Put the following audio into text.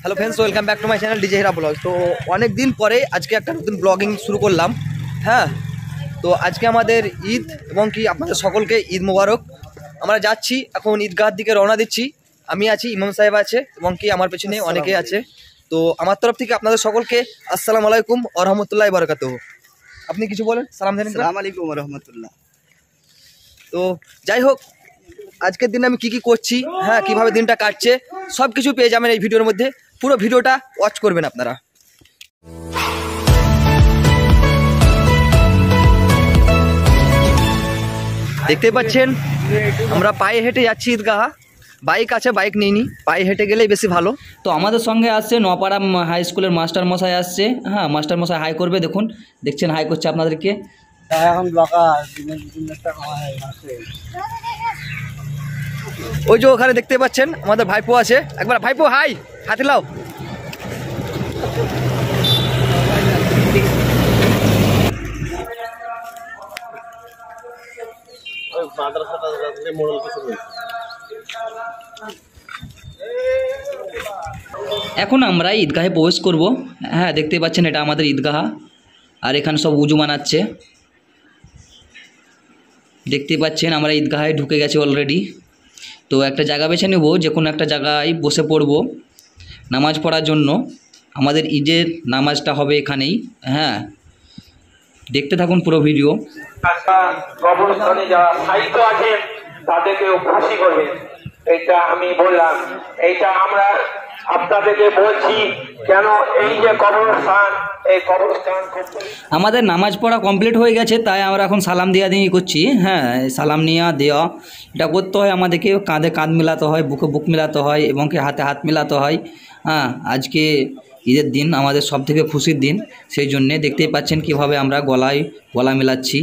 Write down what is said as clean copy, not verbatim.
Hello friends, welcome back to my channel DJ Hira blog. তো অনেক দিন পরে আজকে একটা নতুন ব্লগিং শুরু করলাম। হ্যাঁ, তো আজকে আমাদের ঈদ এবং কি আপনাদের সকলকে ঈদ মোবারক। আমরা যাচ্ছি এখন ঈদগাহর দিকে রওনা দিচ্ছি। আমি আছি, ইমাম সাহেব আছে এবং কি আমার পেছনে অনেকে আছে। তো আমার তরফ থেকে আপনাদের সকলকে আসসালামু আলাইকুম ওয়া রাহমাতুল্লাহি ওয়া বারাকাতুহু। আপনি কিছু বলেন, সালাম দেন। আসসালামু আলাইকুম ওয়া রাহমাতুল্লাহ। তো যাই হোক, আজকের দিনে আমি কি করছি, হ্যাঁ কিভাবে দিনটা কাটছে সব কিছু পেয়ে যাবেন এই ভিডিওর মধ্যে। পুরো ভিডিওটা ওয়াচ করবেন আপনারা। দেখতে পাচ্ছেন আমরা পায়ে হেঁটে যাচ্ছি ঈদগাহ। বাইক আছে, বাইক নিইনি, পায়ে হেঁটে গেলেই বেশি ভালো। তো আমাদের সঙ্গে আসছে নপাড়া হাই স্কুলের মাস্টার মশাই আসছে। হ্যাঁ, মাস্টার মশাই হাই করবে, দেখুন দেখছেন হাই করছে আপনাদেরকে। এখন ওই যে ওখানে দেখতে পাচ্ছেন আমাদের ভাইপো আছে। একবার ভাইপো হাই, হাতে লাও। এখন আমরা ঈদগাহে প্রবেশ করব। হ্যাঁ, দেখতে পাচ্ছেন এটা আমাদের ঈদগাহ। আর এখানে সব উজু মানাচ্ছে। দেখতে পাচ্ছেন আমরা ঈদগাহে ঢুকে গেছি অলরেডি। তো একটা জায়গা বেছে নেব, যে কোনো একটা জায়গায় বসে পড়ব নামাজ পড়ার জন্য। আমাদের ঈদের নামাজটা হবে এখানেই। হ্যাঁ, দেখতে থাকুন পুরো ভিডিও। কবরস্থানে যারা সাহিত্য আছেন তাদেরকেও খুশি করবেন, এইটা আমি বললাম। এইটা আমরা আপনাদেরকে বলছি কেন, এই যে কবরস্থান, এই কবরস্থান আমাদের নামাজ পড়া কমপ্লিট হয়ে গেছে, তাই আমরা এখন সালাম দিয়া দিয়ে করছি। হ্যাঁ, সালাম নেওয়া দেওয়া এটা করতে হয় আমাদেরকে। কাঁধে কাঁধ মেলাতে হয়, বুকে বুক মেলাতে হয় এবং কি হাতে হাত মেলাতে হয়। হ্যাঁ, আজকে ঈদের দিন, আমাদের সব থেকে খুশির দিন। সেই জন্যে দেখতেই পাচ্ছেন কিভাবে আমরা গলায় গলা মেলাচ্ছি।